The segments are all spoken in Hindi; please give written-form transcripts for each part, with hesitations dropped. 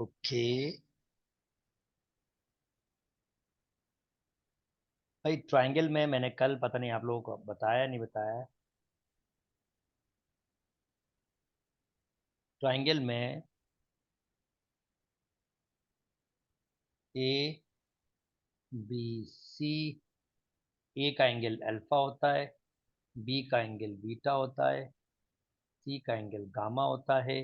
ओके भाई, ट्रायंगल में मैंने कल पता नहीं आप लोगों को बताया नहीं बताया। ट्रायंगल में ए बी सी, ए का एंगल अल्फा होता है, बी का एंगल बीटा होता है, सी का एंगल गामा होता है।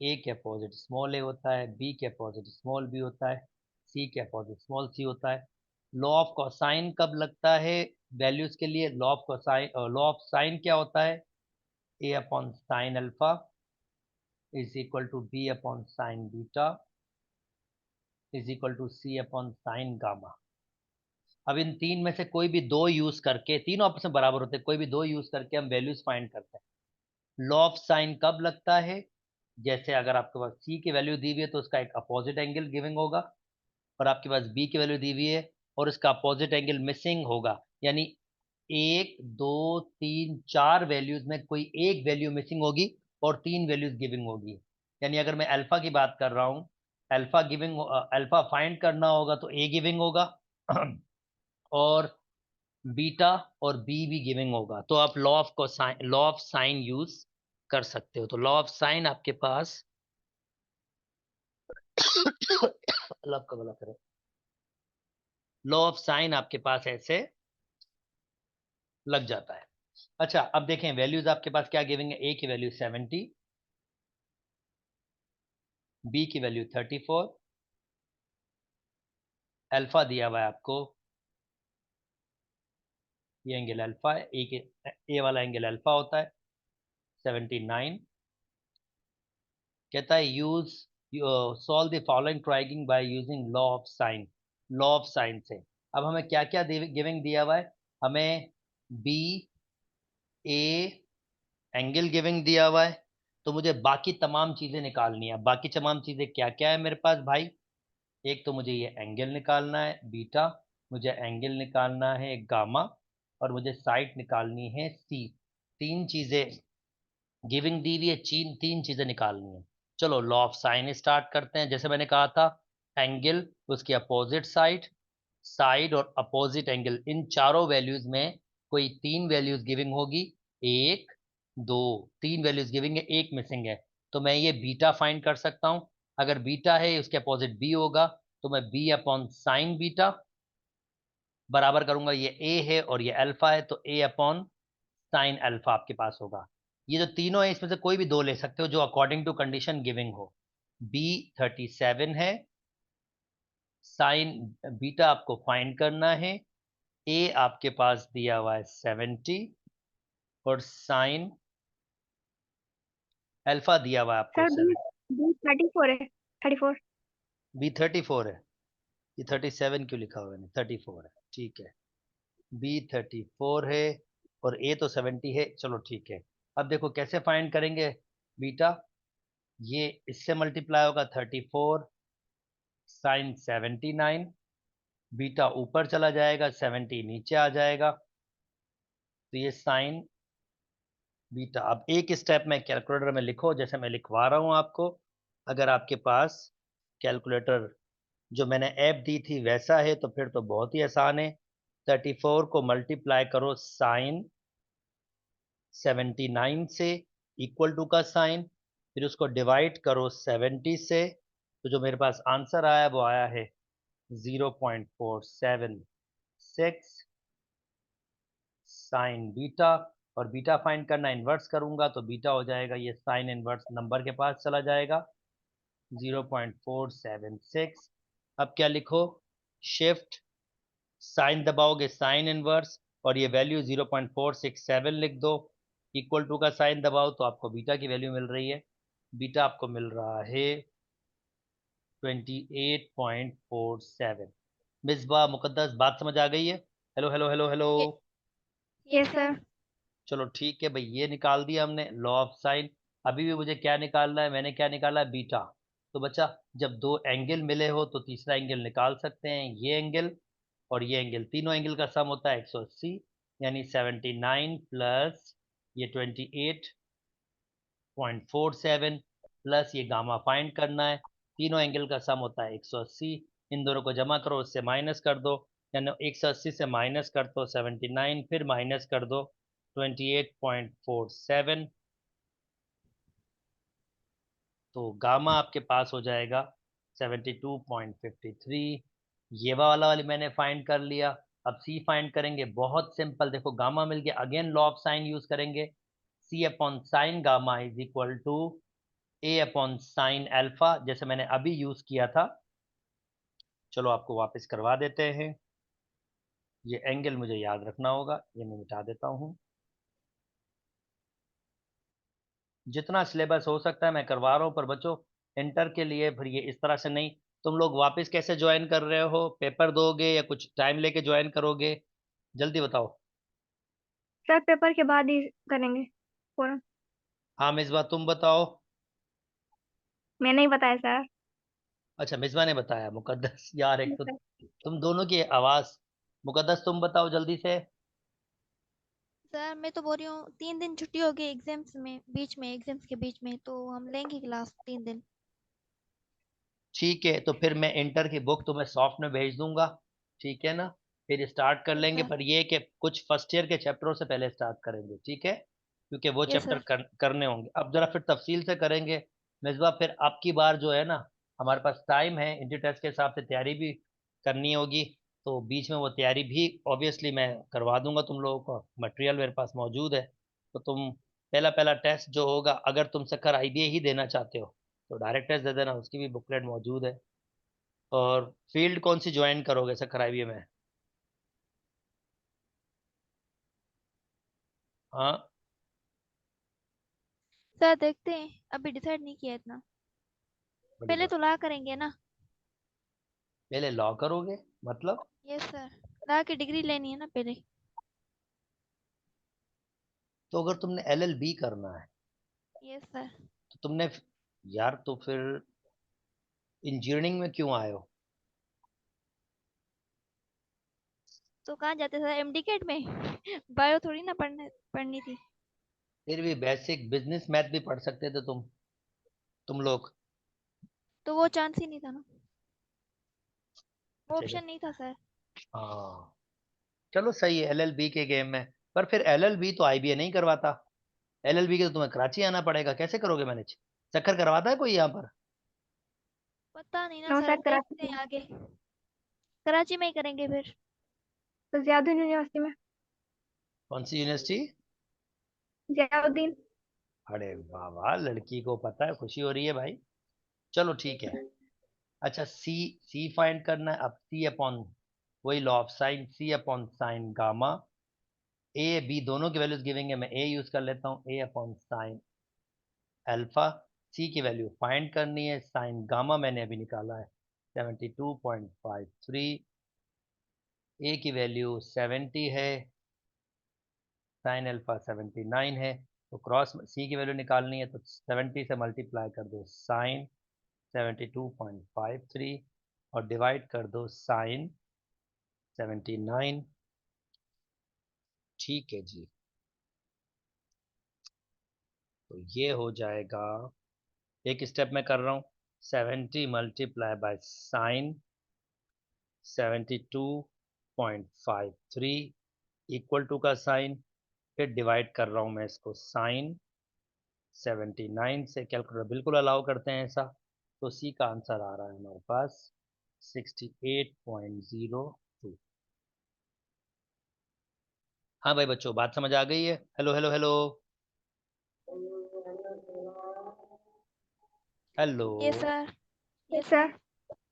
ए के अपोजिट स्मॉल ए होता है, बी के अपोजिट स्मॉल बी होता है, सी के अपोजिट स्मॉल सी होता है। लॉ ऑफ कोसाइन कब लगता है वैल्यूज के लिए? लॉ ऑफ साइन क्या होता है? A upon sine alpha is equal to B upon sine beta is equal to C upon sine gamma. अब इन तीन में से कोई भी दो यूज करके, तीनों आपस में बराबर होते हैं, कोई भी दो यूज करके हम वैल्यूज फाइंड करते हैं। लॉ ऑफ साइन कब लगता है? जैसे अगर आपके पास सी की वैल्यू दी हुई है तो उसका एक अपोजिट एंगल गिविंग होगा, और आपके पास बी की वैल्यू दी हुई है और उसका अपोजिट एंगल मिसिंग होगा। यानी एक दो तीन चार वैल्यूज में कोई एक वैल्यू मिसिंग होगी और तीन वैल्यूज गिविंग होगी। यानी अगर मैं अल्फा की बात कर रहा हूँ, अल्फा फाइंड करना होगा तो ए गिविंग होगा और बीटा और बी भी गिविंग होगा। तो आप लॉ ऑफ साइन यूज कर सकते हो। तो लॉ ऑफ साइन आपके पास अल्लाह आपका भला करे, लॉ ऑफ साइन आपके पास ऐसे लग जाता है। अच्छा, अब देखें वैल्यूज आपके पास क्या गिविंग है। ए की वैल्यू 70, बी की वैल्यू 34, अल्फा दिया हुआ है आपको, ये एंगल अल्फा है, ए वाला एंगल अल्फा होता है 79। कहता है use solve the following triangle by using law of sine. Law of sign से अब हमें क्या क्या गिविंग दिया हुआ है? हमें बी ए एंगल गिविंग दिया हुआ है, तो मुझे बाकी तमाम चीजें निकालनी है। बाकी तमाम चीजें क्या क्या है मेरे पास भाई? एक तो मुझे ये एंगल निकालना है बीटा, मुझे एंगल निकालना है गामा, और मुझे साइड निकालनी है सी। तीन चीजें गिविंग दी हुई है, तीन चीजें निकालनी है। चलो लॉ ऑफ साइन स्टार्ट करते हैं। जैसे मैंने कहा था, एंगल उसकी अपोजिट साइड, साइड और अपोजिट एंगल, इन चारों वैल्यूज में कोई तीन वैल्यूज गिविंग होगी। एक दो तीन वैल्यूज गिविंग है, एक मिसिंग है। तो मैं ये बीटा फाइंड कर सकता हूं। अगर बीटा है उसके अपोजिट बी होगा, तो मैं बी अपॉन साइन बीटा बराबर करूंगा, ये ए है और ये अल्फा है, तो ए अपॉन साइन अल्फा आपके पास होगा। ये जो तीनों है इसमें से कोई भी दो ले सकते हो जो अकॉर्डिंग टू कंडीशन गिविंग हो। बी 37 है, साइन बीटा आपको फाइंड करना है, ए आपके पास दिया हुआ है 70 और साइन अल्फा दिया हुआ है आपको सर बी 7। बी 34 है, 34। बी 34 है, ये 37 क्यों लिखा हुआ है? 34 है, ठीक है। बी 34 है और ए तो 70 है। चलो ठीक है, अब देखो कैसे फाइंड करेंगे बीटा। ये इससे मल्टीप्लाई होगा 34 साइन 79, बीटा ऊपर चला जाएगा 70 नीचे आ जाएगा, तो ये साइन बीटा। अब एक स्टेप में कैलकुलेटर में लिखो जैसे मैं लिखवा रहा हूं आपको। अगर आपके पास कैलकुलेटर जो मैंने ऐप दी थी वैसा है तो फिर तो बहुत ही आसान है। 34 को मल्टीप्लाई करो साइन 79 से, इक्वल टू का साइन, फिर उसको डिवाइड करो 70 से, तो जो मेरे पास आंसर आया वो आया है 0.476 साइन बीटा। और बीटा फाइंड करना, इन्वर्स करूंगा तो बीटा हो जाएगा, ये साइन इन्वर्स नंबर के पास चला जाएगा 0.476। अब क्या लिखो, शिफ्ट साइन दबाओगे साइन इनवर्स और ये वैल्यू 0.467 लिख दो, इक्वल टू का साइन दबाओ तो आपको बीटा की वैल्यू मिल रही है। बीटा आपको मिल रहा है 28.47। मिसबा मुकद्दस बात समझ आ गई है? Hello hello hello hello. Yes sir. चलो ठीक है भाई, ये निकाल दिया हमने लॉ ऑफ साइन। अभी भी मुझे क्या निकालना है? मैंने क्या निकाला है? बीटा। तो बच्चा, जब दो एंगल मिले हो तो तीसरा एंगल निकाल सकते हैं। ये एंगल और ये एंगल, तीनों एंगल का सम होता है 180, यानी 79 प्लस ये 28.47 प्लस ये गामा फाइंड करना है, तीनों एंगल का सम होता है 180। इन दोनों को जमा करो, उससे माइनस कर दो, यानी 180 से माइनस कर दो 79, फिर माइनस कर दो 28.47। तो गामा आपके पास हो जाएगा 72.53। ये वाली मैंने फाइंड कर लिया। अब सी फाइंड करेंगे, बहुत सिंपल। देखो गामा मिल गया, again law of sine use करेंगे। C upon sine gamma is equal to A upon sine alpha, जैसे मैंने अभी यूज किया था। चलो आपको वापस करवा देते हैं। ये एंगल मुझे याद रखना होगा, ये मैं मिटा देता हूँ। जितना सिलेबस हो सकता है मैं करवा रहा हूँ, पर बच्चों इंटर के लिए फिर ये इस तरह से नहीं। तुम लोग वापस कैसे ज्वाइन कर रहे हो? पेपर दोगे या कुछ टाइम लेके ज्वाइन करोगे? जल्दी बताओ। सर पेपर के बाद ही करेंगे पूरा। हाँ मिसबा तुम बताओ। मैंने ही बताया सर। अच्छा मिसबा ने बताया। मुकद्दस यार, एक यस तो सर। तुम दोनों की आवाज। मुकद्दस तुम बताओ जल्दी से। सर मैं तो बोल रही हूँ 3 दिन छुट्टी होगी एग्जाम्स में, बीच में एग्जाम्स के बीच में, तो हम लेंगे क्लास 3 दिन। ठीक है, तो फिर मैं इंटर की बुक तुम्हें सॉफ्ट में भेज दूंगा। ठीक है ना? फिर स्टार्ट कर यस लेंगे, सर। पर ये कि कुछ फर्स्ट ईयर के चैप्टरों से पहले स्टार्ट करेंगे, ठीक है? क्योंकि वो यस चैप्टर सर। करने होंगे। अब जरा फिर तफसील से करेंगे। मिसबा फिर आपकी बार जो है ना, हमारे पास टाइम है, इंटर टेस्ट के हिसाब से तैयारी भी करनी होगी। तो बीच में वो तैयारी भी ऑब्वियसली मैं करवा दूंगा तुम लोगों को, मटेरियल मेरे पास मौजूद है। तो तुम पहला पहला टेस्ट जो होगा, अगर तुम सकर आईबीए ही देना चाहते हो तो डायरेक्ट टेस्ट दे देना, उसकी भी बुकलेट मौजूद है। और फील्ड कौन सी ज्वाइन करोगे सकर आईबीए में? हाँ, सर देखते हैं, अभी डिसाइड नहीं किया इतना। बड़ी पहले बात। तो ला करेंगे ना। पहले लॉ करोगे मतलब? Yes sir. ला के डिग्री लेनी है ना पहले। तो अगर तुमने एलएलबी करना है यस सर। तो तुमने, यार तो फिर इंजीनियरिंग में क्यों आए हो? तो कहाँ जाते सर, एमडी कैट में? बायो थोड़ी ना पढ़नी थी। फिर भी बेसिक बिजनेस मैथ भी पढ़ सकते थे तुम लोग। तो वो चांस ही नहीं था ना, वो चलो, ऑप्शन नहीं था सर। हाँ, चलो सही है एलएलबी के गेम में। पर फिर एलएलबी तो आईबीए नहीं करवाता। एलएलबी के तो तुम्हें कराची आना पड़ेगा, कैसे करोगे मैनेज? चक्कर करवाता है कोई यहाँ पर? पता नहीं ना नो सर, सर देखते कराची हैं में। आगे। कराची में ही करेंगे फिर। तो जियाउद्दीन यूनिवर्सिटी में। कौन सी यूनिवर्सिटी? जियाउद्दीन। अरे वाह वाह, लड़की को पता है, खुशी हो रही है भाई। चलो ठीक है। अच्छा, सी सी फाइंड करना है। अब सी अपॉन, वही law of sine, c upon sine gamma. A b दोनों की वैल्यूज गिवेंगे, मैं ए यूज कर लेता हूँ, ए अपॉन साइन अल्फा। सी की वैल्यू फाइंड करनी है, साइन गामा मैंने अभी निकाला है 72.53। ए की वैल्यू 70 है, साइन अल्फा 79 है। तो क्रॉस सी की वैल्यू निकालनी है, तो 70 से मल्टीप्लाई कर दो साइन 72.53 और डिवाइड कर दो साइन 79। ठीक है जी। तो ये हो जाएगा, एक स्टेप में कर रहा हूँ। 70 multiply by sine 72.53 equal to का साइन, फिर डिवाइड कर रहा हूँ मैं इसको साइन 79 से। कैलकुलेटर बिल्कुल अलाउ करते हैं ऐसा। तो सी का आंसर आ रहा है हमारे पास 68.02। हाँ भाई बच्चों, बात समझ आ गई है? Hello hello hello hello. Yes sir. Yes yes sir. Sir.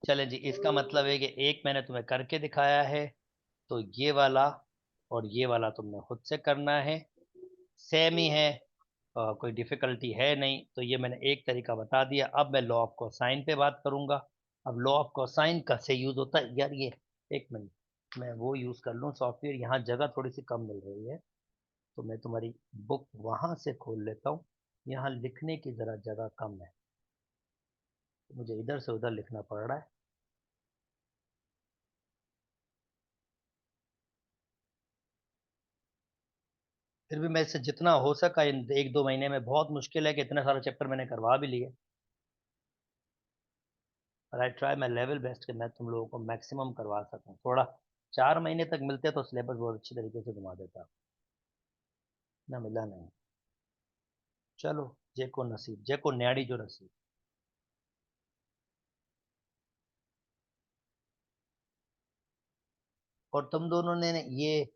चलें जी, इसका मतलब है कि एक मैंने तुम्हें करके दिखाया है, तो ये वाला और ये वाला तुमने खुद से करना है। सेम ही है, कोई डिफिकल्टी है नहीं। तो ये मैंने एक तरीका बता दिया। अब मैं लॉ ऑफ कोसाइन पे बात करूंगा। अब लॉ ऑफ कोसाइन कैसे यूज होता है यार, ये एक मिनट मैं वो यूज कर लूँ सॉफ्टवेयर, यहाँ जगह थोड़ी सी कम मिल रही है। तो मैं तुम्हारी बुक वहां से खोल लेता हूँ। यहाँ लिखने की जरा जगह कम है, मुझे इधर से उधर लिखना पड़ रहा है। फिर भी मैं इससे जितना हो सका इन एक दो महीने में, बहुत मुश्किल है कि इतने सारे चैप्टर मैंने करवा भी लिए। और I try my level best कि मैं तुम लोगों को मैक्सिमम करवा सकूं। थोड़ा 4 महीने तक मिलते तो सिलेबस बहुत अच्छी तरीके से घुमा देता, ना मिला नहीं। चलो, जेको नसीब, जेको न्याड़ी जो नसीब। और तुम दोनों ने ये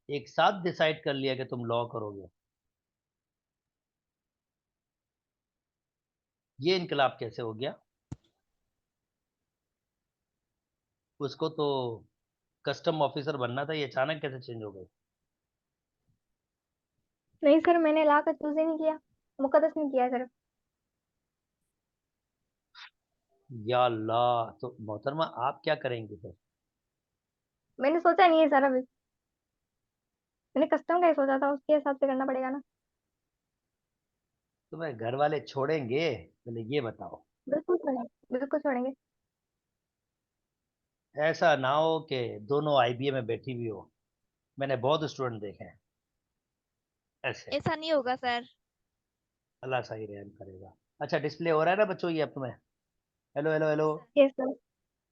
एक साथ डिसाइड कर लिया कि तुम लॉ करोगे। ये इनकलाब कैसे हो गया? उसको तो कस्टम ऑफिसर बनना था, ये अचानक कैसे चेंज हो गई? नहीं सर, मैंने ला का चूज ही नहीं किया, मुकद्दस ने किया सर। या अल्लाह, तो मोहतरमा आप क्या करेंगे फिर? मैंने सोचा नहीं है सर अभी। मैंने कस्टम का ही सोचा था, उसके हिसाब से करना पड़ेगा ना। तुम्हें घर वाले छोड़ेंगे? पहले ये बताओ। बिल्कुल छोड़ेंगे, बिल्कुल छोड़ेंगे। ऐसा ना हो कि दोनों आईबीए में बैठी हुई हो। मैंने बहुत स्टूडेंट देखे हैं ऐसे। ऐसा नहीं होगा सर। अल्लाह सही रहम करेगा। अच्छा, डिस्प्ले हो रहा है ना बच्चों ये अब तुम्हें? Hello hello hello. Yes sir. Yes sir.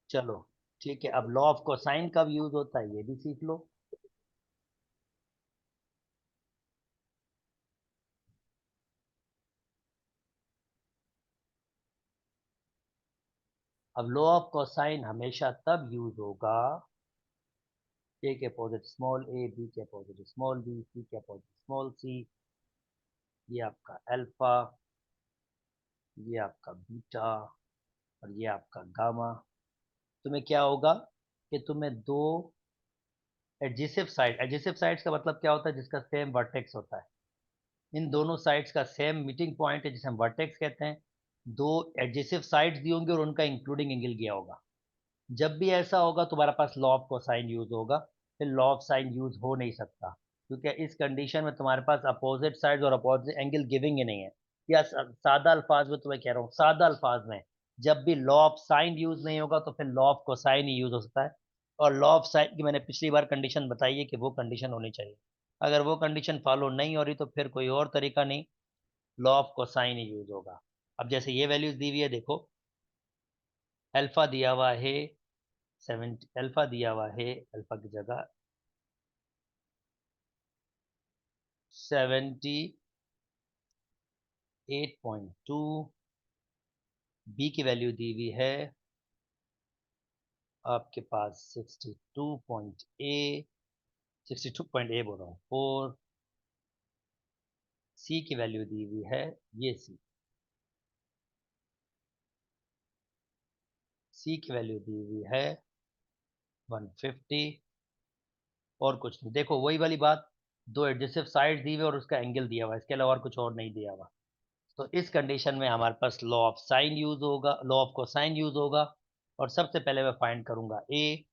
चलो, ठीक है। अब लॉ ऑफ कोसाइन कब यूज होता है ये भी सीख लो। अब लॉ ऑफ कोसाइन हमेशा तब यूज होगा, ए के अपोजिट स्मॉल ए, बी के अपोजिट स्मॉल बी, सी के अपोजिट स्मॉल सी। ये आपका अल्फा, ये आपका बीटा, और ये आपका गामा। तुम्हें क्या होगा कि तुम्हें दो एडजेसिव साइड्स का मतलब क्या होता है? जिसका सेम वर्टेक्स होता है। इन दोनों साइड्स का सेम मीटिंग पॉइंट है, जिसे हम वर्टेक्स कहते हैं। दो एडजेसिव साइड्स दी होंगी और उनका इंक्लूडिंग एंगल गया होगा। जब भी ऐसा होगा तुम्हारे पास लॉ ऑफ कोसाइन यूज होगा। फिर लॉ ऑफ साइन यूज हो नहीं सकता, क्योंकि इस कंडीशन में तुम्हारे पास अपोजिट साइड और अपोजिट एंगल गिविंग ही नहीं है। या सादा अल्फाज में तुम्हें कह रहा हूँ, सादा अल्फाज में जब भी लॉ ऑफ साइन यूज नहीं होगा तो फिर law of cosine he use हो सकता है। और लॉ ऑफ साइन की मैंने पिछली बार कंडीशन बताई है कि वो कंडीशन होनी चाहिए। अगर वो कंडीशन फॉलो नहीं हो रही तो फिर कोई और तरीका नहीं, law of cosine he use होगा। अब जैसे ये वैल्यूज दी हुई है, देखो। अल्फा दिया हुआ है 70, अल्फा दिया हुआ है, अल्फा की जगह 78.2। बी की वैल्यू दी हुई है आपके पास 62.A बोल रहा हूँ 4। सी की वैल्यू दी हुई है, ये सी की वैल्यू दी हुई है 150। और कुछ नहीं, देखो वही वाली बात। दो एडजेसिव साइड दी हुई और उसका एंगल दिया हुआ, इसके अलावा और कुछ और नहीं दिया हुआ। तो इस कंडीशन में हमारे पास लॉ ऑफ साइन यूज होगा, लॉ ऑफ कोसाइन यूज होगा। और सबसे पहले मैं फाइंड करूंगा ए।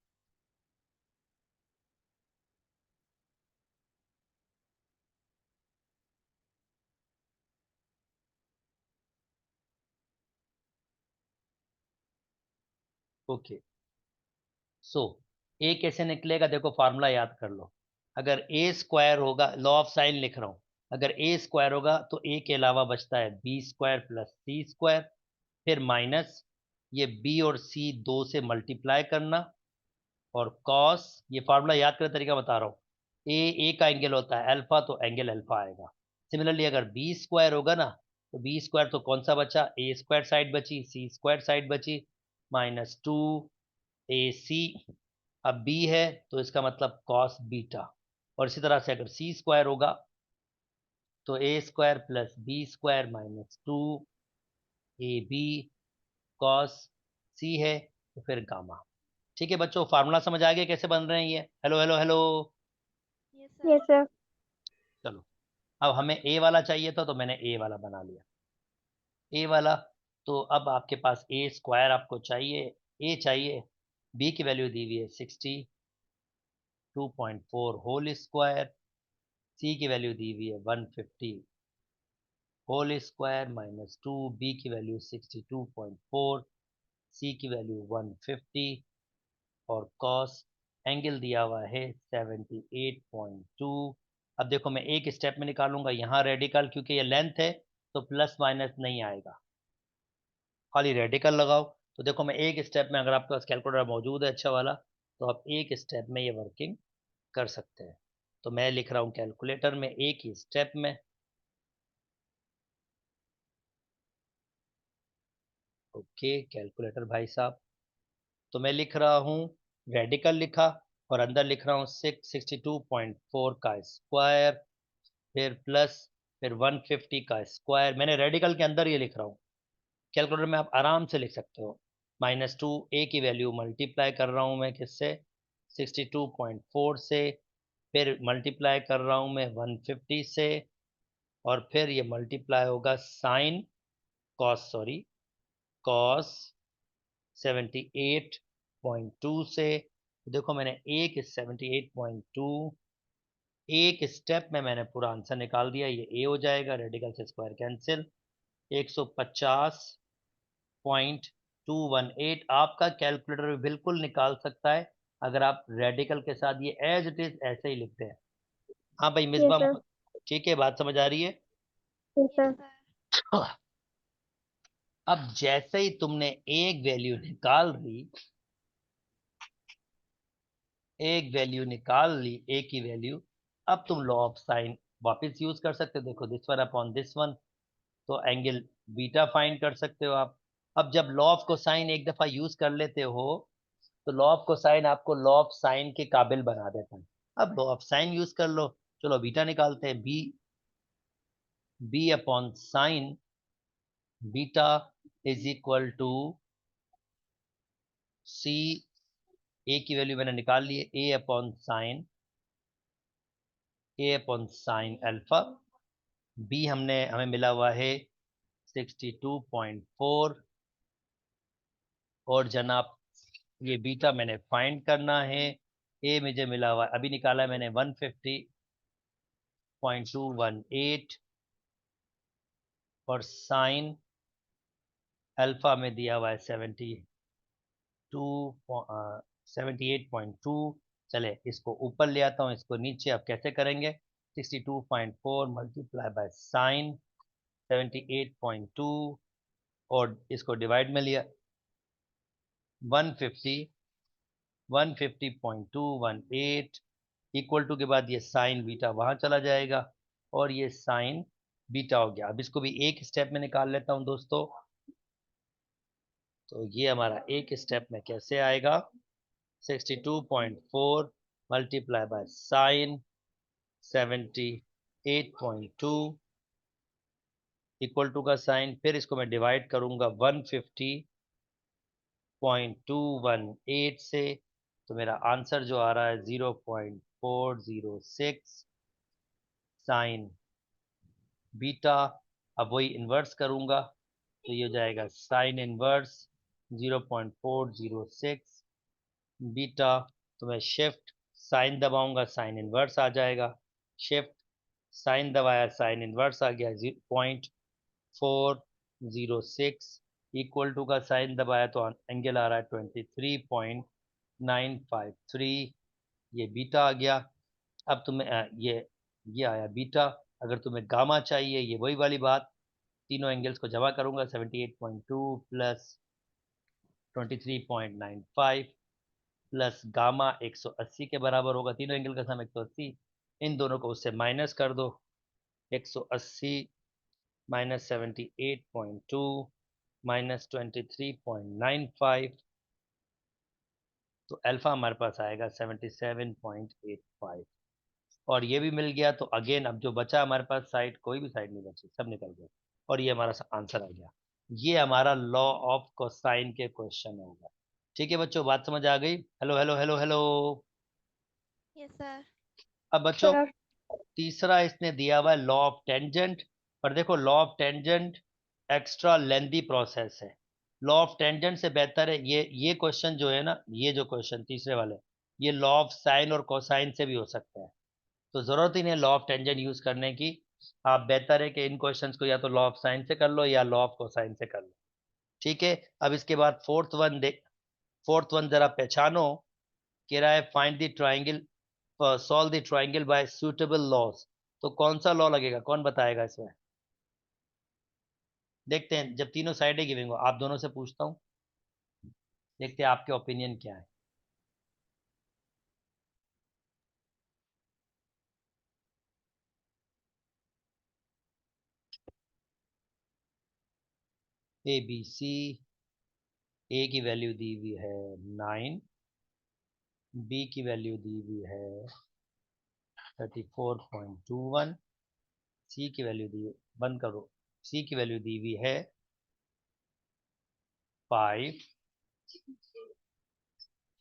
ओके, सो ए कैसे निकलेगा? देखो फार्मूला याद कर लो। अगर ए स्क्वायर होगा, लॉ ऑफ साइन लिख रहा हूं, अगर ए स्क्वायर होगा तो ए के अलावा बचता है B square plus C square. फिर माइनस ये बी और सी दो से मल्टीप्लाई करना, और कॉस, ये फार्मूला याद करने तरीका बता रहा हूँ। ए का एंगल होता है अल्फा, तो एंगल अल्फा आएगा। सिमिलरली अगर बी स्क्वायर होगा ना, तो बी स्क्वायर तो कौन सा बचा? ए स्क्वायर साइड बची, सी स्क्वायर साइड बची, -2 AC। अब बी है तो इसका मतलब कॉस बीटा। और इसी तरह से अगर सी स्क्वायर होगा तो A square plus B square -2AB cos C है, तो फिर गामा। ठीक है बच्चों, फार्मूला समझ आ गया कैसे बन रहे हैं ये? Hello hello hello. Yes sir. Yes sir. चलो, अब हमें ए वाला चाहिए था तो मैंने ए वाला बना लिया। ए वाला, तो अब आपके पास ए स्क्वायर आपको चाहिए, ए चाहिए। बी की वैल्यू दी हुई है 62.4 होल स्क्वायर। सी की वैल्यू दी हुई है 150 होल स्क्वायर -2। बी की वैल्यू 62.4, सी की वैल्यू 150, और कॉस एंगल दिया हुआ है 78.2। अब देखो मैं एक स्टेप में निकालूंगा यहाँ रेडिकल, क्योंकि ये लेंथ है तो प्लस माइनस नहीं आएगा, खाली रेडिकल लगाओ। तो देखो मैं एक स्टेप में, अगर आपके पास कैलकुलेटर मौजूद है अच्छा वाला, तो आप एक स्टेप में ये वर्किंग कर सकते हैं। तो मैं लिख रहा हूँ कैलकुलेटर में एक ही स्टेप में। ओके कैलकुलेटर भाई साहब, तो मैं लिख रहा हूँ, रेडिकल लिखा और अंदर लिख रहा हूँ 662.4 का स्क्वायर, फिर प्लस, फिर 150 का स्क्वायर। मैंने रेडिकल के अंदर ये लिख रहा हूँ, कैलकुलेटर में आप आराम से लिख सकते हो। -2 ए की वैल्यू मल्टीप्लाई कर रहा हूँ मैं किससे, 62.4 से, फिर मल्टीप्लाई कर रहा हूँ मैं 150 से, और फिर ये मल्टीप्लाई होगा साइन कॉस 78.2 से। देखो मैंने एक 78.2, एक स्टेप में मैंने पूरा आंसर निकाल दिया। ये ए हो जाएगा, रेडिकल से स्क्वायर कैंसिल, 150.218 आपका कैलकुलेटर भी बिल्कुल निकाल सकता है अगर आप रेडिकल के साथ ये एज इट इज ऐसे ही लिखते हैं। हाँ भाई यस मिसबा, सर। ठीक है, बात समझ आ रही है। Yes yes sir. सर। अब जैसे ही तुमने एक वैल्यू निकाल ली ए की वैल्यू, अब तुम लॉ ऑफ साइन वापस यूज कर सकते हो। देखो this one upon this one, तो एंगल बीटा फाइंड कर सकते हो आप। अब जब लॉ ऑफ कोसाइन एक दफा यूज कर लेते हो, तो लॉ ऑफ कोसाइन आपको लॉ ऑफ साइन के काबिल बना देता है। अब लॉ ऑफ साइन यूज कर लो। चलो बीटा निकालते हैं, B upon sine beta is equal to C, A की वैल्यू मैंने निकाल ली है, A upon sine alpha. B हमें मिला हुआ है 62.4, और जनाब ये बीटा मैंने फाइंड करना है। ए मुझे मिला हुआ अभी निकाला है मैंने 150.218, और साइन अल्फा में दिया हुआ है 78.2। चले इसको ऊपर ले आता हूँ, इसको नीचे। अब कैसे करेंगे, 62.4 मल्टीप्लाई बाय साइन 78.2, और इसको डिवाइड में लिया 150.218 इक्वल टू के बाद ये साइन बीटा वहां चला जाएगा, और ये साइन बीटा हो गया। अब इसको भी एक स्टेप में निकाल लेता हूं दोस्तों। तो ये हमारा एक स्टेप में कैसे आएगा, 62.4 multiply by sine 78.2 equal to का साइन, फिर इसको मैं डिवाइड करूंगा 150.218 से, तो मेरा आंसर जो आ रहा है 0.406 साइन बीटा। अब वही इन्वर्स करूंगा, तो ये हो जाएगा साइन इन्वर्स 0.406 बीटा। तो मैं शिफ्ट साइन दबाऊंगा, साइन इन्वर्स आ जाएगा। शिफ्ट साइन दबाया, साइन इन्वर्स आ गया, 0.406 इक्वल टू का साइन दबाया तो एंगल आ रहा है 23.953, ये बीटा आ गया। अब तुम्हें ये आया बीटा। अगर तुम्हें गामा चाहिए, ये वही वाली बात, तीनों एंगल्स को जमा करूंगा, 78.2 प्लस 23.95 प्लस गामा 180 के बराबर होगा। तीनों एंगल का सम 180, इन दोनों को उससे माइनस कर दो, 180 माइनस 78.2 माइनस 23.95, तो अल्फा हमारे पास आएगा 77.85। और ये भी मिल गया। तो अगेन अब जो बचा हमारे पास साइड, कोई भी साइड नहीं बची, सब निकल गया, और ये हमारा आंसर आ गया। ये हमारा लॉ ऑफ कोसाइन के क्वेश्चन होगा। ठीक है बच्चों, बात समझ आ गई। Hello hello hello hello. Yes sir. अब बच्चों सर। तीसरा इसने दिया हुआ है लॉ ऑफ टेंजेंट। पर देखो law of tangent extra lengthy process है। लॉ ऑफ टेंजेंट से बेहतर है ये क्वेश्चन जो है ना, ये जो क्वेश्चन तीसरे वाले, ये लॉ ऑफ साइन और कोसाइन से भी हो सकता है। तो जरूरत ही नहीं लॉ ऑफ टेंजेंट यूज करने की। आप बेहतर है कि इन क्वेश्चंस को या तो लॉ ऑफ साइन से कर लो या लॉ ऑफ कोसाइन से कर लो। ठीक है। अब इसके बाद फोर्थ वन जरा पहचानो। कह रहा है find the triangle, solve the triangle by suitable laws. तो कौन सा लॉ लगेगा, कौन बताएगा इसमें। देखते हैं, जब तीनों साइडें गिविंग हो, आप दोनों से पूछता हूँ। देखते हैं आपके ओपिनियन क्या है। ए बी सी, ए की वैल्यू दी हुई है 9, बी की वैल्यू दी हुई है 34.21, सी की वैल्यू दी, बंद करो, सी की वैल्यू दी हुई है 5।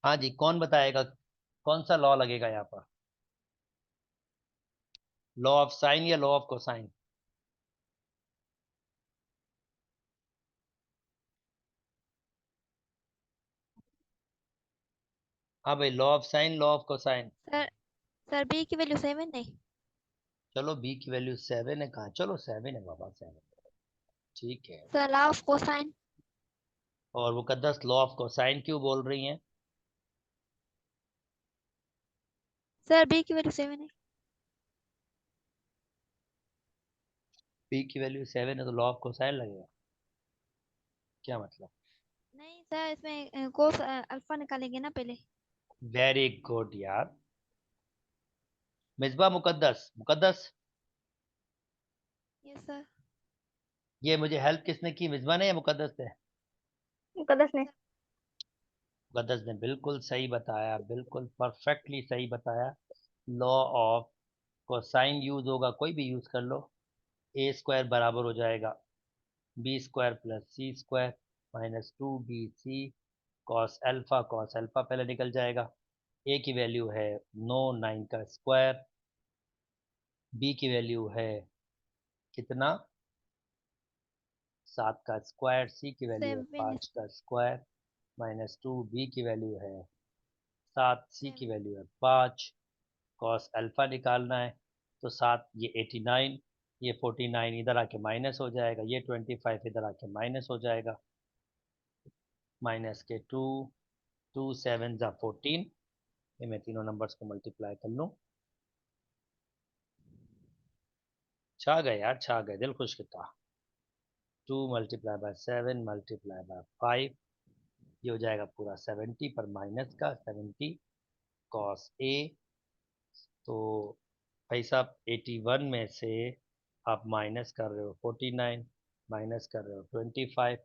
हाँ जी, कौन बताएगा कौन सा लॉ लगेगा यहाँ पर, लॉ ऑफ साइन या लॉ ऑफ कोसाइन? हाँ भाई, law of sine, law of cosine. Sir sir B की वैल्यू 7 है। चलो बी की वैल्यू 7 है, कहाँ, चलो 7 है बाबा, 7, ठीक है। Sir law of cosine. और मुकद्दस लॉ ऑफ कोसाइन क्यों बोल रही हैं? सर बी की वैल्यू 7 है। बी की वैल्यू 7 है तो लॉ ऑफ कोसाइन लगेगा, क्या मतलब? नहीं सर, इसमें कोस अल्फा निकालेंगे ना पहले। वेरी गुड यार। Misba, Muqaddas, Muqaddas, yes sir. ये मुझे हेल्प किसने की, मिसबा ने या मुकद्दस ने? मुकद्दस ने। मुकद्दस ने बिल्कुल सही बताया, बिल्कुल परफेक्टली सही बताया। लॉ ऑफ कोसाइन यूज होगा, कोई भी यूज कर लो। ए स्क्वायर बराबर हो जाएगा B square plus C square minus 2bc cos alpha पहले निकल जाएगा। ए की वैल्यू है 9 का स्क्वायर, बी की वैल्यू है कितना, 7 का स्क्वायर, सी की वैल्यू है 7 5 का स्क्वायर माइनस 2, बी की वैल्यू है 7, सी की 7। वैल्यू है 5, कॉस अल्फा निकालना है। तो 7 ये 89, ये 49 इधर आके माइनस हो जाएगा, ये 25 इधर आके माइनस हो जाएगा, माइनस के 2, 2 7 जा 14, ये मैं तीनों नंबर्स को मल्टीप्लाई कर लूँ। छा गए यार, छा गए, दिल खुश किया। 2 मल्टीप्लाई बाय 7 मल्टीप्लाई बाय 5, ये हो जाएगा पूरा 70 पर माइनस का 70 कॉस ए। तो भाई साहब 81 में से आप माइनस कर रहे हो 49, माइनस कर रहे हो 25,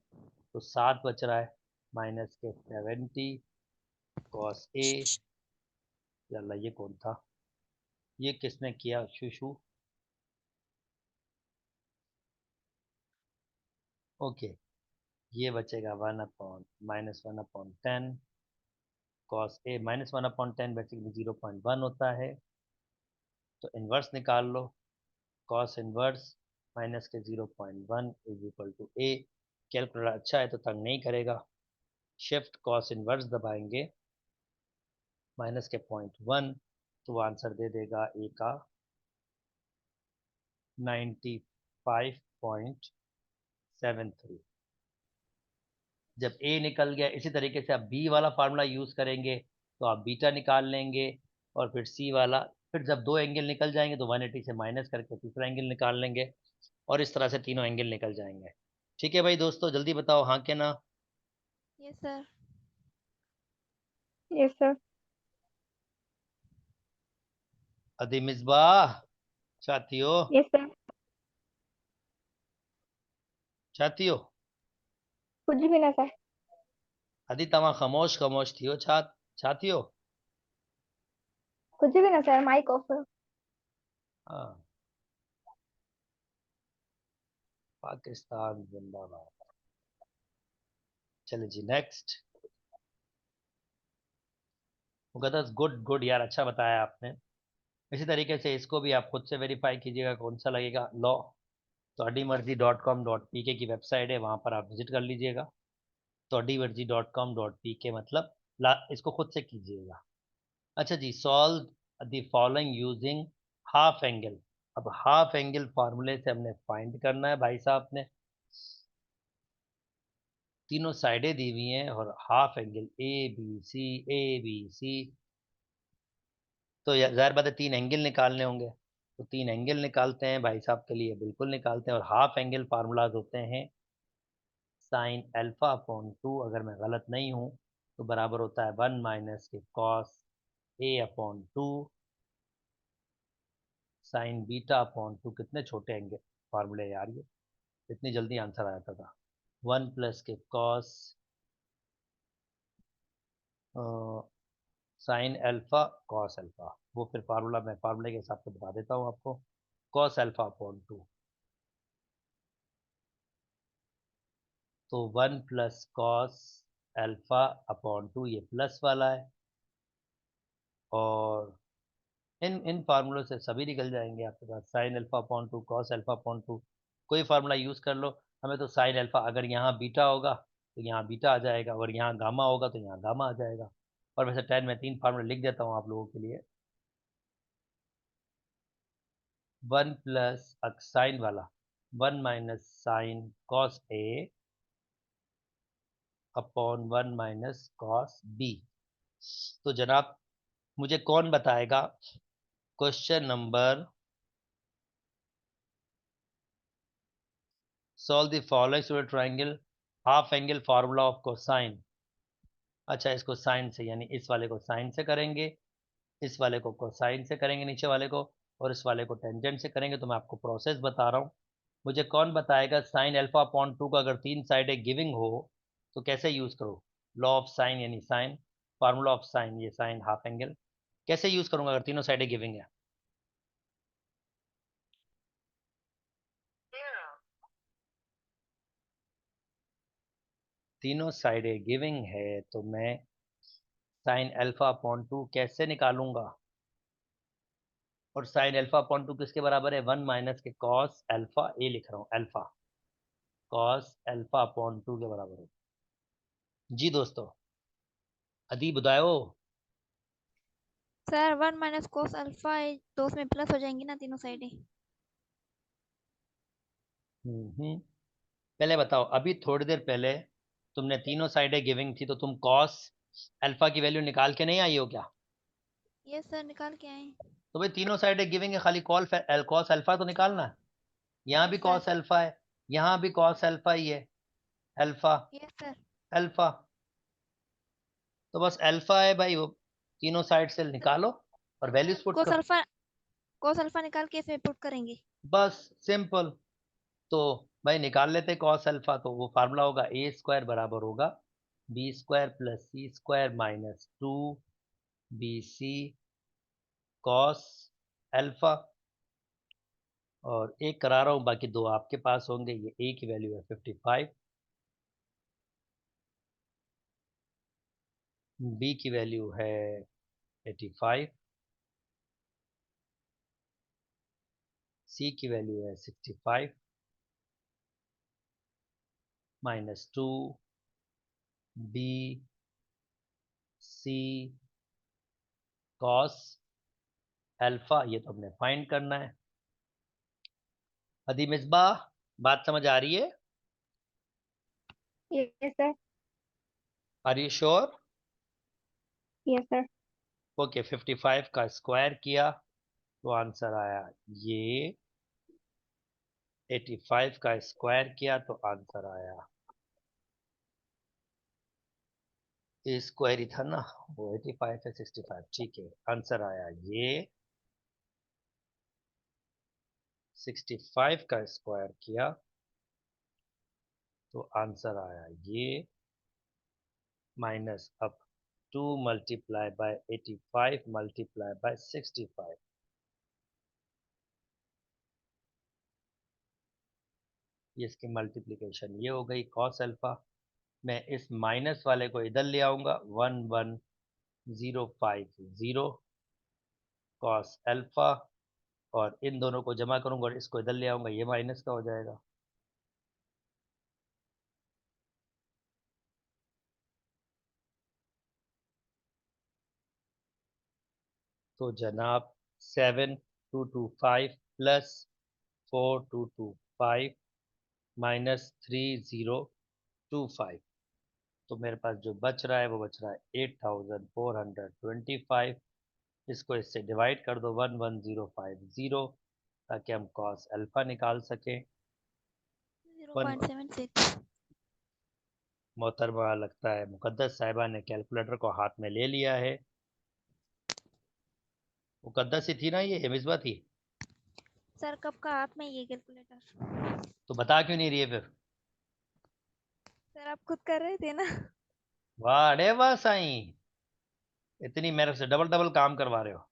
तो 7 बच रहा है, माइनस के 70 कॉस ए। यल्ला, ये कौन था, ये किसने किया शुशु? ओके, ये बचेगा 1/-10 कॉस ए, -1/10 बेसिकली 0.1 होता है। तो इन्वर्स निकाल लो, कॉस इन्वर्स माइनस के 0.1 is equal to A. Calculator अच्छा है तो तंग नहीं करेगा, शिफ्ट कॉस इन्वर्स दबाएंगे माइनस के 0.1, तो आंसर दे देगा ए का 95.73। जब ए निकल गया, इसी तरीके से आप बी वाला फार्मूला यूज करेंगे तो आप बीटा निकाल लेंगे, और फिर सी वाला, फिर जब दो एंगल निकल जाएंगे तो 180 से माइनस करके तीसरा एंगल निकाल लेंगे, और इस तरह से तीनों एंगल निकल जाएंगे। ठीक है भाई दोस्तों, जल्दी बताओ हाँ के ना। Yes sir. Yes sir. अदी मिसबाह, चाहती हो, यस सर। चाहती हो? कुछ भी ना सर। अदी तमा खामोश खामोश थी हो, चाहती हो? कुछ भी ना सर, माइक ऑफ करो। हाँ, पाकिस्तान जिंदाबाद। चले जी नेक्स्ट। मुकद्दस गुड गुड यार, अच्छा बताया आपने। इसी तरीके से इसको भी आप खुद से वेरीफाई कीजिएगा कौन सा लगेगा लॉ। toddymerzi.com.pk की वेबसाइट है, वहाँ पर आप विजिट कर लीजिएगा। toddymerzi.com.pk मतलब इसको खुद से कीजिएगा। अच्छा जी, solve the following using half angle. अब हाफ एंगल फार्मूले से हमने फाइंड करना है भाई साहब ने, तीनों साइडें दी हुई हैं और half angle A B C, तो जाहिर बात है तीन एंगल निकालने होंगे, तो तीन एंगल निकालते हैं भाई साहब के लिए, बिल्कुल निकालते हैं। और हाफ एंगल फार्मूलाज होते हैं साइन अल्फा अपॉन 2, अगर मैं गलत नहीं हूँ तो बराबर होता है 1 माइनस के cos A upon 2 sign beta upon 2। कितने छोटे एंगल फार्मूले यार, ये इतनी जल्दी आंसर आ जाता था। 1 प्लस के cos sine alpha cos alpha, वो फिर फार्मूला मैं फार्मूले के हिसाब से बता देता हूँ आपको। कॉस अल्फा अपॉन 2, तो 1 प्लस कॉस अल्फा अपॉन 2, ये प्लस वाला है, और इन इन फार्मूलों से सभी निकल जाएंगे आपके पास। Sine alpha upon 2, cos alpha upon 2, कोई फार्मूला यूज़ कर लो। हमें तो साइन अल्फा, अगर यहाँ बीटा होगा तो यहाँ बीटा आ जाएगा, और यहाँ गामा होगा तो यहाँ गामा आ जाएगा। और वैसे 10 में 3 फार्मूला लिख देता हूँ आप लोगों के लिए। 1 प्लस साइन वाला 1 minus sine cos A upon 1 minus cos B. तो जनाब मुझे कौन बताएगा question number, solve the following triangle half angle formula of cosine. अच्छा, इसको साइन से, यानी इस वाले को साइन से करेंगे, इस वाले को कोसाइन से करेंगे नीचे वाले को, और इस वाले को टेंजेंट से करेंगे। तो मैं आपको प्रोसेस बता रहा हूँ। मुझे कौन बताएगा साइन अल्फा अपॉन 2 का अगर 3 साइडें गिविंग हो तो कैसे यूज करो? लॉ ऑफ साइन, यानी साइन फार्मूला ऑफ साइन, ये साइन हाफ एंगल कैसे यूज करूंगा अगर तीनों साइडें गिविंग है? तीनों साइडें गिविंग है तो मैं साइन अल्फा अपॉन 2 कैसे निकालूंगा? और साइन अल्फा अपॉन 2 किसके बराबर है? 1 माइनस के कॉस अल्फा ए लिख रहा हूँ, अल्फा कॉस अल्फा अपॉन 2 के बराबर है। जी दोस्तों, अदी बताओ। सर 1 माइनस कोस अल्फा तो उसमें प्लस हो जाएंगी ना तीनों साइडें। पहले बताओ, अभी थोड़ी देर पहले तुमने तीनों साइडें गिविंग थी तो तुम कॉस अल्फा की वैल्यू निकाल के नहीं आई हो क्या? यस सर, निकाल के आए। तो भाई तीनों साइडें गिविंग है, खाली कॉस अल्फा तो निकालना है। यहाँ भी यस सर। कॉस अल्फा है, यहाँ भी कॉस अल्फा ही है, अल्फा यस सर। अल्फा, तो बस अल्फा है भाई, वो तीनों साइड से निकालो और वैल्यूज पुट करो, कोस अल्फा निकाल के इसमें पुट करेंगे। बस सिंपल। तो भाई निकाल लेते कॉस अल्फा, तो वो फार्मूला होगा ए स्क्वायर बराबर होगा B square plus C square minus 2bc cos alpha. और एक करा रहा हूँ, बाकी दो आपके पास होंगे। ये ए की वैल्यू है 55, बी की वैल्यू है 85, सी की वैल्यू है 65 minus 2 B C cos alpha, ये तो हमने फाइंड करना है। अदी मिसबा, बात समझ आ रही है? Yes sir. Are you sure? Yes sir. Okay, 55 का स्क्वायर किया तो आंसर आया ये, 85 का स्क्वायर किया तो आंसर आया, ये स्क्वायर ही था ना, वो 85 है 65, ठीक है। आंसर आया ये 65 का स्क्वायर किया तो आंसर आया ये, माइनस अब 2 मल्टीप्लाई बाय 85 मल्टीप्लाई बाय 65। ये इसकी मल्टीप्लिकेशन ये हो गई कॉस अल्फा। मैं इस माइनस वाले को इधर ले आऊंगा, 11050 कॉस अल्फा, और इन दोनों को जमा करूंगा और इसको इधर ले आऊंगा, ये माइनस का हो जाएगा। तो जनाब 7225 प्लस 4225 माइनस 3025, तो मेरे पास जो बच रहा है वो बच रहा है 8425। इसको इससे डिवाइड कर दो 11050, ताकि हम कॉस अल्फा निकाल सकें। 0.76। मोहतरमा लगता है मुकद्दस साहिबा ने कैलकुलेटर को हाथ में ले लिया है। मुकद्दस ही थी ना ये मिसबा थी? सर कब का हाथ में ये कैलकुलेटर? तो बता क्यों नहीं रही है फिर? सर आप खुद कर रहे थे ना। वाह अरे वाह साईं, इतनी मेरे से डबल डबल काम करवा रहे हो।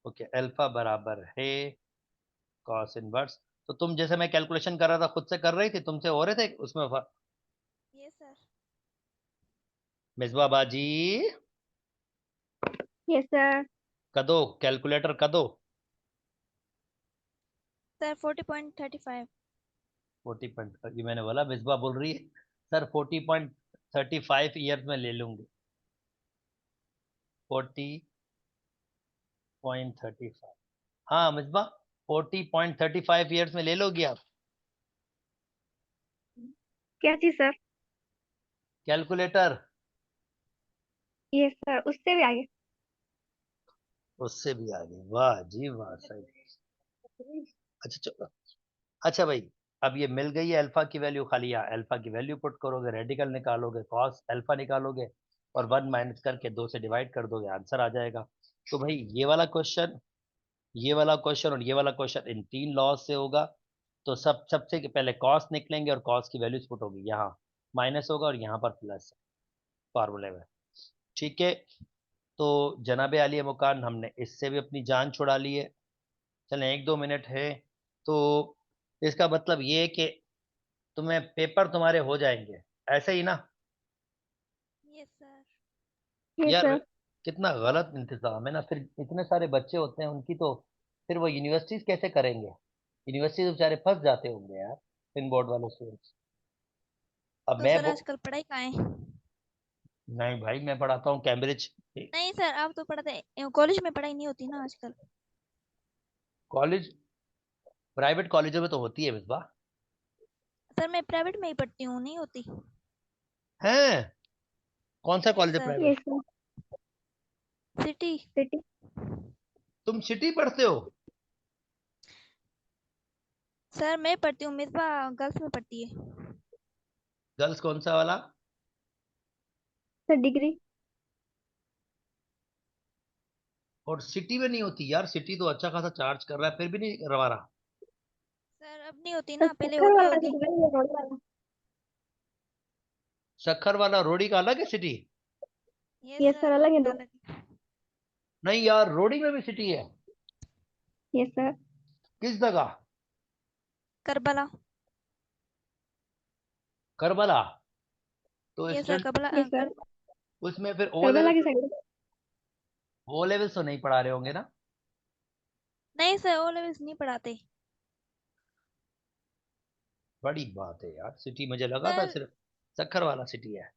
ओके, अल्फा बराबर है कॉस इनवर्स। तो तुम जैसे मैं कैलकुलेशन कर रहा था खुद से कर रही थी, तुमसे हो रहे थे उसमें ये सर। मिसबा बाजी यस सर। कदो कैलकुलेटर कदो। सर 40.35। 40 ये मैंने बोला, मिसबा बोल रही है सर 40.35 ईयर्स में ले लूंगी। 40.35, हाँ मिसबा 40.35 ईयर्स में ले लोगी आप क्या चीज सर? कैलकुलेटर? यस सर, उससे भी आगे। उससे भी आगे, वाह जी वाह सही। अच्छा चलो, अच्छा भाई, अब ये मिल गई है अल्फा की वैल्यू, खाली यहाँ अल्फा की वैल्यू पुट करोगे, रेडिकल निकालोगे, कॉस अल्फा निकालोगे और 1 माइनस करके 2 से डिवाइड कर दोगे, आंसर आ जाएगा। तो भाई ये वाला क्वेश्चन, ये वाला क्वेश्चन और ये वाला क्वेश्चन इन 3 लॉज से होगा। तो सबसे पहले कॉस निकलेंगे और कॉस की वैल्यूज पुट होगी, यहाँ माइनस होगा और यहाँ पर प्लस फार्मूले में। ठीक है, तो जनाबे आलिया मुकान हमने इससे भी अपनी जान छुड़ा ली है। चलें 1-2 मिनट है, तो इसका मतलब ये है कि तुम्हें पेपर तुम्हारे हो जाएंगे, ऐसे ही ना? Yes sir. यस यार सर। कितना गलत इंतजाम है ना, फिर इतने सारे बच्चे होते हैं उनकी, तो फिर वो यूनिवर्सिटीज कैसे करेंगे? यूनिवर्सिटी तो बेचारे फंस जाते होंगे यार, इन बोर्ड वाले स्टूडेंट्स। अब तो मैं सर आजकल पढ़ाई कहाँ है? नहीं भाई, मैं पढ़ाता हूँ कैम्ब्रिज नहीं सर, आप तो पढ़ाते, कॉलेज में पढ़ाई नहीं होती ना आजकल। कॉलेज। प्राइवेट कॉलेजों में तो होती है मिसबा। सर मैं प्राइवेट में ही पढ़ती हूँ, नहीं होती। हैं? कौन सा यस कॉलेज है sir. Private? Yes sir. City. City. तुम सिटी पढ़ते हो? सर मैं पढ़ती हूँ, मिसबा गर्ल्स में पढ़ती है। गर्ल्स कौन सा वाला? Sir degree. और सिटी में नहीं होती यार, सिटी तो अच्छा खासा चार्ज कर रहा है फिर भी नहीं करवा रहा। सर अब नहीं होती सर ना, पहले सक्खर होती वाला होगी। डिग्री है, रोड वाला। शक्कर वाला रोडी का अलग है city? Yes yes sir, sir, अलग है रोड का दो। अलग है। नहीं यार, रोडी में भी सिटी है? Yes sir. किस जगह? करबला। करबला? तो yes sir, student Karbala yes sir. उसमें फिर ओ करबला की लेवल, साइड। ओ लेवल तो नहीं पढ़ा रहे होंगे ना? नहीं सर, ओ लेवल्स नहीं पढ़ाते। बड़ी बात है यार, सिटी मुझे लगा था सर सिर्फ शक्कर वाला सिटी है।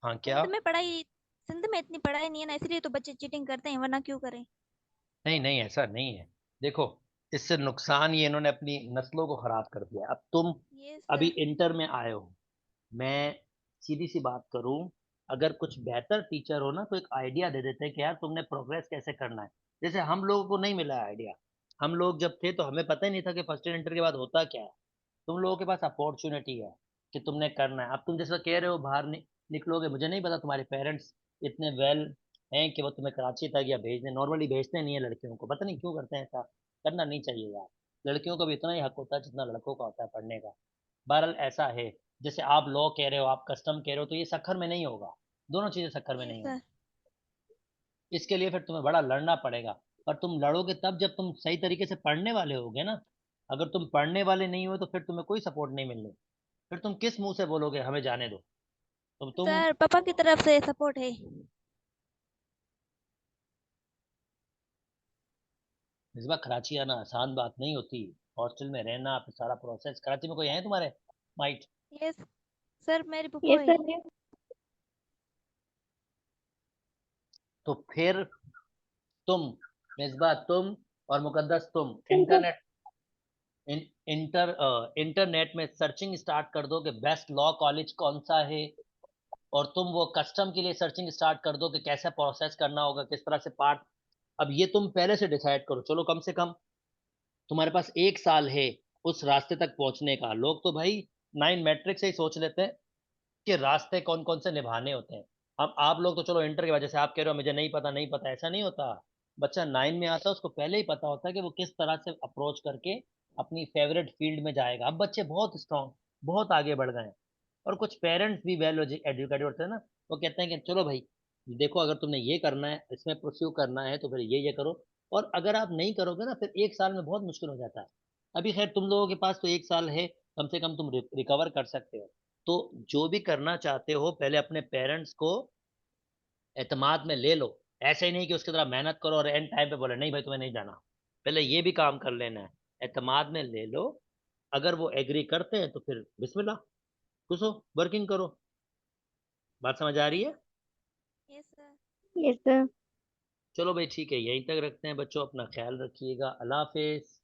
हाँ क्या? सिंध में पढ़ाई, सिंध में इतनी पढ़ाई नहीं है ना, इसलिए तो बच्चे चीटिंग करते हैं, वरना क्यों करें। नहीं नहीं, ऐसा नहीं है। देखो, इससे नुकसान ये इन्होंने अपनी नस्लों को खराब कर दिया। अब तुम यस अभी सर। इंटर में आए हो, मैं सीधी सी बात करूं, अगर कुछ बेहतर टीचर हो ना तो एक आइडिया दे देते हैं कि यार तुमने प्रोग्रेस कैसे करना है। जैसे हम लोगों को नहीं मिला आइडिया, हम लोग जब थे तो हमें पता ही नहीं था कि फर्स्ट ईयर इंटर के बाद होता क्या है। तुम लोगों के पास अपॉर्चुनिटी है कि तुमने करना है। अब तुम जैसा कह रहे हो बाहर निकलोगे, मुझे नहीं पता तुम्हारे पेरेंट्स इतने वेल हैं कि वो तुम्हें कराची तक या भेजने, नॉर्मली भेजते नहीं है लड़कियों को, पता नहीं क्यों करते हैं ऐसा। करना नहीं चाहिए यार, लड़कियों का भी इतना ही हक होता है जितना लड़कों का होता है पढ़ने का। बहरहाल ऐसा है, जैसे आप लॉ कह रहे हो, आप कस्टम कह रहे हो, तो ये सखर में नहीं होगा, दोनों चीजें सखर में यस नहीं सर। होंगी। इसके लिए फिर तुम्हें बड़ा लड़ना पड़ेगा। पर तुम लड़ोगे तब जब तुम सही तरीके से पढ़ने वाले होगे ना। अगर तुम पढ़ने वाले नहीं हो तो फिर तुम्हें कोई सपोर्ट नहीं मिलने। फिर तुम किस मुंह से बोलोगे हमें जाने दो? तो तुम सर पापा की तरफ से सपोर्ट है। इस बार कराची आना आसान बात नहीं होती। हॉस्टल में रहना, फिर सारा प्रोसेस। कराची में कोई है तुम्हारे माइट? यस सर, मेरी पुप्पो यस है। सर। तो फिर तुम, मिसबा तुम और मुकद्दस तुम सर सर। इंटरनेट इंटरनेट में सर्चिंग स्टार्ट कर दो कि बेस्ट लॉ कॉलेज कौन सा है। और तुम वो कस्टम के लिए सर्चिंग स्टार्ट कर दो कि कैसे प्रोसेस करना होगा, किस तरह से पार्ट। अब ये तुम पहले से डिसाइड करो, चलो कम से कम तुम्हारे पास 1 साल है उस रास्ते तक पहुंचने का। लोग तो भाई 9 मैट्रिक से ही सोच लेते हैं के रास्ते कौन कौन से निभाने होते हैं। अब आप लोग तो चलो इंटर की वजह से आप कह रहे हो मुझे नहीं पता नहीं पता, ऐसा नहीं होता। बच्चा 9 में आता है उसको पहले ही पता होता है कि वो किस तरह से अप्रोच करके अपनी फेवरेट फील्ड में जाएगा। अब बच्चे बहुत स्ट्रांग, बहुत आगे बढ़ गए हैं। और कुछ पेरेंट्स भी वेल एजुकेटेड होते हैं ना, वो कहते हैं कि चलो भाई देखो अगर तुमने ये करना है, इसमें परस्यू करना है तो फिर ये करो। और अगर आप नहीं करोगे ना फिर 1 साल में बहुत मुश्किल हो जाता है। अभी खैर तुम लोगों के पास तो 1 साल है, कम से कम तुम रिकवर कर सकते हो। तो जो भी करना चाहते हो पहले अपने पेरेंट्स को एतमाद में ले लो। ऐसे ही नहीं कि उसकी तरह मेहनत करो और एंड टाइम पे बोले नहीं भाई तुम्हें नहीं जाना। पहले ये भी काम कर लेना है, एतमाद में ले लो। अगर वो एग्री करते हैं तो फिर बिस्मिल्लाह, घुसो, वर्किंग करो। बात समझ आ रही है? Yes sir. Yes sir. चलो भाई ठीक है, यहीं तक रखते हैं बच्चों, अपना ख्याल रखिएगा, अल्लाह हाफिज।